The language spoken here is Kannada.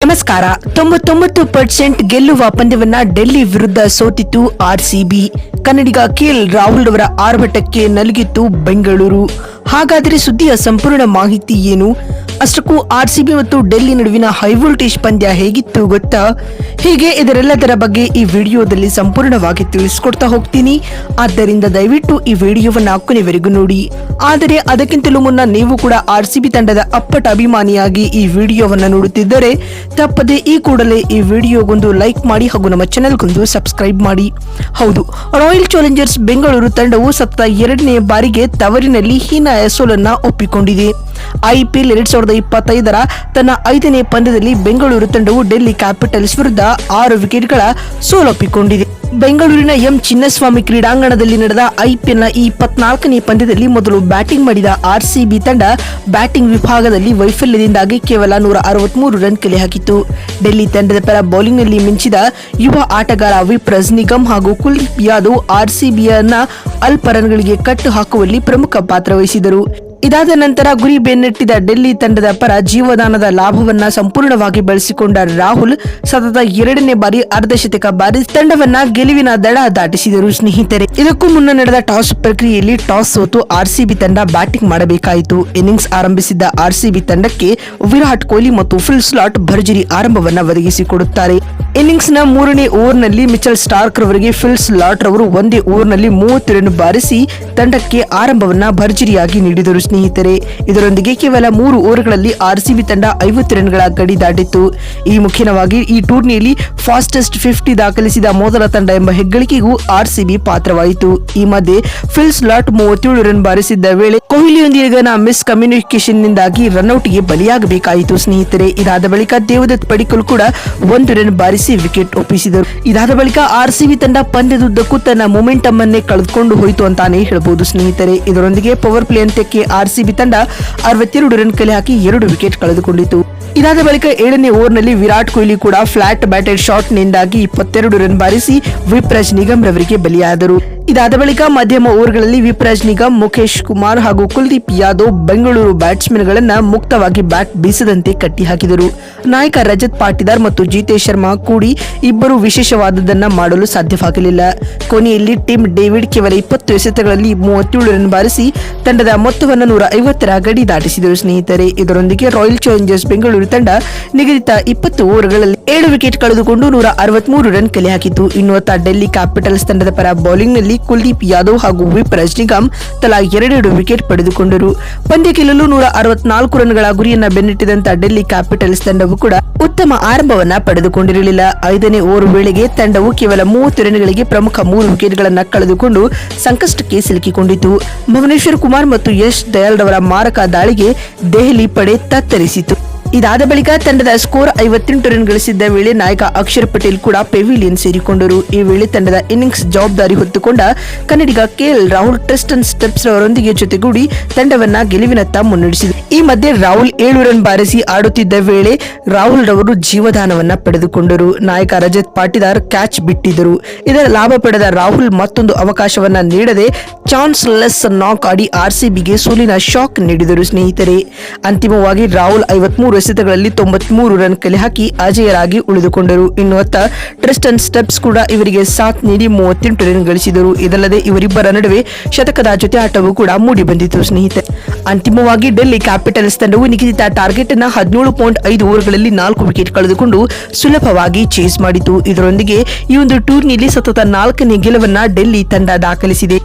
ನಮಸ್ಕಾರ. 99% ಗೆಲ್ಲುವ ಪಂದ್ಯವನ್ನ ಡೆಲ್ಲಿ ವಿರುದ್ಧ ಸೋತಿತ್ತು ಆರ್ಸಿಬಿ. ಕನ್ನಡಿಗ ಕೆಎಲ್ ರಾಹುಲ್ ಅವರ ಆರ್ಭಟಕ್ಕೆ ನಲುಗಿತ್ತು ಬೆಂಗಳೂರು. ಹಾಗಾದರೆ ಸುದ್ದಿಯ ಸಂಪೂರ್ಣ ಮಾಹಿತಿ ಏನು? ಅಷ್ಟಕ್ಕೂ ಆರ್ಸಿಬಿ ಮತ್ತು ಡೆಲ್ಲಿ ನಡುವಿನ ಹೈ ವೋಲ್ಟೇಜ್ ಪಂದ್ಯ ಹೇಗಿತ್ತು ಗೊತ್ತಾ? ಹೀಗೆ ಇದರೆಲ್ಲದರ ಬಗ್ಗೆ ಈ ವಿಡಿಯೋದಲ್ಲಿ ಸಂಪೂರ್ಣವಾಗಿ ತಿಳಿಸ್ಕೊಡ್ತಾ ಹೋಗ್ತೀನಿ. ಆದ್ದರಿಂದ ದಯವಿಟ್ಟು ಈ ವಿಡಿಯೋವನ್ನ ಕೊನೆವರೆಗೂ ನೋಡಿ. ಆದರೆ ಅದಕ್ಕಿಂತಲೂ ಮುನ್ನ ನೀವು ಕೂಡ ಆರ್ಸಿಬಿ ತಂಡದ ಅಪ್ಪಟ ಅಭಿಮಾನಿಯಾಗಿ ಈ ವಿಡಿಯೋವನ್ನ ನೋಡುತ್ತಿದ್ದರೆ ತಪ್ಪದೆ ಈ ಕೂಡಲೇ ಈ ವಿಡಿಯೋಗೊಂದು ಲೈಕ್ ಮಾಡಿ ಹಾಗೂ ನಮ್ಮ ಚಾನೆಲ್ಗೊಂದು ಸಬ್ಸ್ಕ್ರೈಬ್ ಮಾಡಿ. ಹೌದು, ರಾಯಲ್ ಚಾಲೆಂಜರ್ಸ್ ಬೆಂಗಳೂರು ತಂಡವು ಸತತ 2ನೇ ಬಾರಿಗೆ ತವರಿನಲ್ಲಿ ಹೀನಾಯ ಸೋಲನ್ನ ಒಪ್ಪಿಕೊಂಡಿದೆ. ಐಪಿಎಲ್ 2025ರ ತನ್ನ 5ನೇ ಪಂದ್ಯದಲ್ಲಿ ಬೆಂಗಳೂರು ತಂಡವು ಡೆಲ್ಲಿ ಕ್ಯಾಪಿಟಲ್ಸ್ ವಿರುದ್ಧ 6 ವಿಕೆಟ್ಗಳ ಸೋಲೊಪ್ಪಿಕೊಂಡಿದೆ. ಬೆಂಗಳೂರಿನ ಎಂ ಚಿನ್ನಸ್ವಾಮಿ ಕ್ರೀಡಾಂಗಣದಲ್ಲಿ ನಡೆದ ಐಪಿಎಲ್ನ ಈ 24ನೇ ಪಂದ್ಯದಲ್ಲಿ ಮೊದಲು ಬ್ಯಾಟಿಂಗ್ ಮಾಡಿದ ಆರ್ಸಿಬಿ ತಂಡ ಬ್ಯಾಟಿಂಗ್ ವಿಭಾಗದಲ್ಲಿ ವೈಫಲ್ಯದಿಂದಾಗಿ ಕೇವಲ 163 ರನ್ ಕಲೆ ಹಾಕಿತು. ಡೆಲ್ಲಿ ತಂಡದ ಪರ ಬೌಲಿಂಗ್ನಲ್ಲಿ ಮಿಂಚಿದ ಯುವ ಆಟಗಾರ ವಿಪ್ರಸ್ ನಿಗಮ್ ಹಾಗೂ ಕುಲ್ದೀಪ್ ಯಾದವ್ ಆರ್ಸಿಬಿಯನ್ನ ಅಲ್ಪ ರನ್ಗಳಿಗೆ ಕಟ್ಟು ಹಾಕುವಲ್ಲಿ ಪ್ರಮುಖ ಪಾತ್ರ ವಹಿಸಿದರು. ಇದಾದ ನಂತರ ಗುರಿ ಬೆನ್ನಟ್ಟಿದ ಡೆಲ್ಲಿ ತಂಡದ ಪರ ಜೀವದಾನದ ಲಾಭವನ್ನ ಸಂಪೂರ್ಣವಾಗಿ ಬಳಸಿಕೊಂಡ ರಾಹುಲ್ ಸತತ 2ನೇ ಬಾರಿ ಅರ್ಧಶತಕ ಬಾರಿ ತಂಡವನ್ನ ಗೆಲುವಿನ ದಡ ದಾಟಿಸಿದರು. ಸ್ನೇಹಿತರೆ, ಇದಕ್ಕೂ ಮುನ್ನ ನಡೆದ ಟಾಸ್ ಪ್ರಕ್ರಿಯೆಯಲ್ಲಿ ಟಾಸ್ ಸೋತು ಆರ್ಸಿಬಿ ತಂಡ ಬ್ಯಾಟಿಂಗ್ ಮಾಡಬೇಕಾಯಿತು. ಇನ್ನಿಂಗ್ಸ್ ಆರಂಭಿಸಿದ್ದ ಆರ್ಸಿಬಿ ತಂಡಕ್ಕೆ ವಿರಾಟ್ ಕೊಹ್ಲಿ ಮತ್ತು ಫಿಲ್ ಸ್ಲಾಟ್ ಭರ್ಜರಿ ಆರಂಭವನ್ನ ಒದಗಿಸಿಕೊಡುತ್ತಾರೆ. ಇನ್ನಿಂಗ್ಸ್ ನ 3ನೇ ಓವರ್ನಲ್ಲಿ ಮಿಚೆಲ್ ಸ್ಟಾರ್ಕ್ ರವರಿಗೆ ಫಿಲ್ ಸ್ಲಾಟ್ ರವರು ಒಂದೇ ಓವರ್ನಲ್ಲಿ 30 ರನ್ ಬಾರಿಸಿ ತಂಡಕ್ಕೆ ಆರಂಭವನ್ನ ಭರ್ಜರಿಯಾಗಿ ನೀಡಿದರು. ಸ್ನೇಹಿತರೆ, ಇದರೊಂದಿಗೆ ಕೇವಲ 3 ಓವರ್ಗಳಲ್ಲಿ ಆರ್ಸಿಬಿ ತಂಡ 50 ರನ್ಗಳ ಗಡಿ ದಾಟಿತ್ತು. ಈ ಮುಖ್ಯವಾಗಿ ಈ ಟೂರ್ನಿಯಲ್ಲಿ ಫಾಸ್ಟೆಸ್ಟ್ 50 ದಾಖಲಿಸಿದ ಮೊದಲ ತಂಡ ಎಂಬ ಹೆಗ್ಗಳಿಕೆಗೂ ಆರ್ಸಿಬಿ ಪಾತ್ರವಾಯಿತು. ಈ ಮಧ್ಯೆ ಫಿಲ್ ಸ್ಲಾಟ್ 37 ರನ್ ಬಾರಿಸಿದ್ದ ವೇಳೆ ಕೊಹ್ಲಿಯೊಂದಿಗಿನ ಮಿಸ್ ಕಮ್ಯುನಿಕೇಶನ್ ನಿಂದಾಗಿ ರನ್ಔಟ್ಗೆ ಬಲಿಯಾಗಬೇಕಾಯಿತು. ಸ್ನೇಹಿತರೆ, ಇದಾದ ಬಳಿಕ ದೇವದತ್ ಪಡಿಕ್ಕಲ್ ಕೂಡ 1 ರನ್ ಬಾರಿಸಿ ವಿಕೆಟ್ ಒಪ್ಪಿಸಿದರು. ಇದಾದ ಬಳಿಕ ಆರ್ಸಿಬಿ ತಂಡ ಪಂದ್ಯದುದ್ದಕ್ಕೂ ತನ್ನ ಮೊಮೆಂಟಮ್ ಅನ್ನೇ ಕಳೆದುಕೊಂಡು ಹೋಯಿತು ಅಂತಾನೆ ಹೇಳಬಹುದು. ಸ್ನೇಹಿತರೆ, ಇದರೊಂದಿಗೆ ಪವರ್ ಪ್ಲೇ ಅಂತ್ಯಕ್ಕೆ ಆರ್ಸಿಬಿ ತಂಡ 62 ರನ್ ಕಲೆ ಹಾಕಿ 2 ವಿಕೆಟ್ ಕಳೆದುಕೊಂಡಿತು. ಇದಾದ ಬಳಿಕ 7ನೇ ಓವರ್ನಲ್ಲಿ ವಿರಾಟ್ ಕೊಹ್ಲಿ ಕೂಡ ಫ್ಲಾಟ್ ಬ್ಯಾಟೆಡ್ ಶಾಟ್ ನಿಂದಾಗಿ 22 ರನ್ ಬಾರಿಸಿ ವಿಪ್ರಸ್ ನಿಗಮ್ ರವರಿಗೆ ಬಲಿಯಾದರು. ಇದಾದ ಬಳಿಕ ಮಧ್ಯಮ ಓವರ್ಗಳಲ್ಲಿ ವಿಪ್ರಸ್ ನಿಗಮ್, ಮುಖೇಶ್ ಕುಮಾರ್ ಹಾಗೂ ಕುಲ್ದೀಪ್ ಯಾದವ್ ಬೆಂಗಳೂರು ಬ್ಯಾಟ್ಸ್ಮನ್ ಗಳನ್ನ ಮುಕ್ತವಾಗಿ ಬ್ಯಾಟ್ ಬೀಸದಂತೆ ಕಟ್ಟಿ ಹಾಕಿದರು. ನಾಯಕ ರಜತ್ ಪಾಟಿದಾರ್ ಮತ್ತು ಜಿತೇಶ್ ಶರ್ಮಾ ಕೂಡಿ ಇಬ್ಬರು ವಿಶೇಷವಾದದನ್ನ ಮಾಡಲು ಸಾಧ್ಯವಾಗಲಿಲ್ಲ. ಕೊನೆಯಲ್ಲಿ ಟಿಮ್ ಡೇವಿಡ್ ಕೇವಲ 20 ಎಸೆತಗಳಲ್ಲಿ 37 ರನ್ ಬಾರಿಸಿ ತಂಡದ ಮೊತ್ತವನ್ನು 150ರ ಗಡಿ ದಾಟಿಸಿದರು. ಸ್ನೇಹಿತರೆ, ಇದರೊಂದಿಗೆ ರಾಯಲ್ ಚಾಲೆಂಜರ್ಸ್ ಬೆಂಗಳೂರು ತಂಡ ನಿಗದಿತ 20 ಓವರ್ಗಳಲ್ಲಿ 7 ವಿಕೆಟ್ ಕಳೆದುಕೊಂಡು 163 ರನ್ ಕಲೆ ಹಾಕಿತು. ಇನ್ನೊತ್ತ ಡೆಲ್ಲಿ ಕ್ಯಾಪಿಟಲ್ಸ್ ತಂಡದ ಪರ ಬೌಲಿಂಗ್ನಲ್ಲಿ ಕುಲ್ದೀಪ್ ಯಾದವ್ ಹಾಗೂ ವಿಪ್ರಸ್ ನಿಗಮ್ ತಲಾ 2 ವಿಕೆಟ್ ಪಡೆದುಕೊಂಡರು. ಪಂದ್ಯ ಗೆಲ್ಲಲು 164 ರನ್ಗಳ ಗುರಿಯನ್ನ ಬೆನ್ನಟ್ಟಿದಂತ ಡೆಲ್ಲಿ ಕ್ಯಾಪಿಟಲ್ಸ್ ತಂಡವು ಕೂಡ ಉತ್ತಮ ಆರಂಭವನ್ನ ಪಡೆದುಕೊಂಡಿರಲಿಲ್ಲ. 5ನೇ ಓವರ್ ವೇಳೆಗೆ ತಂಡವು ಕೇವಲ 30 ರನ್ಗಳಿಗೆ ಪ್ರಮುಖ 3 ವಿಕೆಟ್ಗಳನ್ನ ಕಳೆದುಕೊಂಡು ಸಂಕಷ್ಟಕ್ಕೆ ಸಿಲುಕಿಕೊಂಡಿತು. ಭುವನೇಶ್ವರ್ ಕುಮಾರ್ ಮತ್ತು ಯಶ್ ದಯಾಲ್ ರವರ ಮಾರಕ ದಾಳಿಗೆ ದೆಹಲಿ ಪಡೆ ತತ್ತರಿಸಿತು. ಇದಾದ ಬಳಿಕ ತಂಡದ ಸ್ಕೋರ್ 58 ರನ್ ಗಳಿಸಿದ್ದ ವೇಳೆ ನಾಯಕ ಅಕ್ಷರ್ ಪಟೇಲ್ ಕೂಡ ಪೆವಿಲಿಯನ್ ಸೇರಿಕೊಂಡರು. ಈ ವೇಳೆ ತಂಡದ ಇನ್ನಿಂಗ್ಸ್ ಜವಾಬ್ದಾರಿ ಹೊತ್ತುಕೊಂಡ ಕನ್ನಡಿಗ ಕೆಎಲ್ ರಾಹುಲ್ ಟ್ರಿಸ್ಟನ್ ಸ್ಟೆಪ್ಸ್ ಅವರೊಂದಿಗೆ ಜೊತೆಗೂಡಿ ತಂಡವನ್ನ ಗೆಲುವಿನತ್ತ ಮುನ್ನಡೆಸಿದರು. ಈ ಮಧ್ಯೆ ರಾಹುಲ್ 7 ರನ್ ಬಾರಿಸಿ ಆಡುತ್ತಿದ್ದ ವೇಳೆ ರಾಹುಲ್ ರವರು ಜೀವದಾನವನ್ನ ಪಡೆದುಕೊಂಡರು. ನಾಯಕ ರಜತ್ ಪಾಟಿದಾರ್ ಕ್ಯಾಚ್ ಬಿಟ್ಟಿದ್ದರು. ಇದರ ಲಾಭ ಪಡೆದ ರಾಹುಲ್ ಮತ್ತೊಂದು ಅವಕಾಶವನ್ನ ನೀಡದೆ ಚಾನ್ಸ್ ಲೆಸ್ ನಾಕ್ ಆಡಿ ಆರ್ಸಿಬಿಗೆ ಸೋಲಿನ ಶಾಕ್ ನೀಡಿದರು. ಸ್ನೇಹಿತರೆ, ಅಂತಿಮವಾಗಿ ರಾಹುಲ್ 53 ಎಸೆತಗಳಲ್ಲಿ 93 ರನ್ ಕಲೆ ಹಾಕಿ ಅಜೇಯರಾಗಿ ಉಳಿದುಕೊಂಡರು. ಇನ್ನೊತ್ತ ಟ್ರಿಸ್ಟನ್ ಸ್ಟೆಪ್ಸ್ ಕೂಡ ಇವರಿಗೆ ಸಾಥ್ ನೀಡಿ 38 ರನ್ ಗಳಿಸಿದರು. ಇದಲ್ಲದೆ ಇವರಿಬ್ಬರ ನಡುವೆ ಶತಕದ ಜೊತೆ ಆಟವೂ ಕೂಡ ಮೂಡಿ ಬಂದಿತು. ಸ್ನೇಹಿತರೆ, ಅಂತಿಮವಾಗಿ ಡೆಲ್ಲಿ ಕ್ಯಾಪಿಟಲ್ಸ್ ತಂಡವು ನಿಗದಿತ ಟಾರ್ಗೆಟ್ ಅನ್ನ 17.5 ಓವರ್ಗಳಲ್ಲಿ 4 ವಿಕೆಟ್ ಕಳೆದುಕೊಂಡು ಸುಲಭವಾಗಿ ಚೇಸ್ ಮಾಡಿತು. ಇದರೊಂದಿಗೆ ಈ ಒಂದು ಟೂರ್ನಿಯಲ್ಲಿ ಸತತ 4ನೇ ಗೆಲುವನ್ನ ಡೆಲ್ಲಿ ತಂಡ ದಾಖಲಿಸಿದೆ.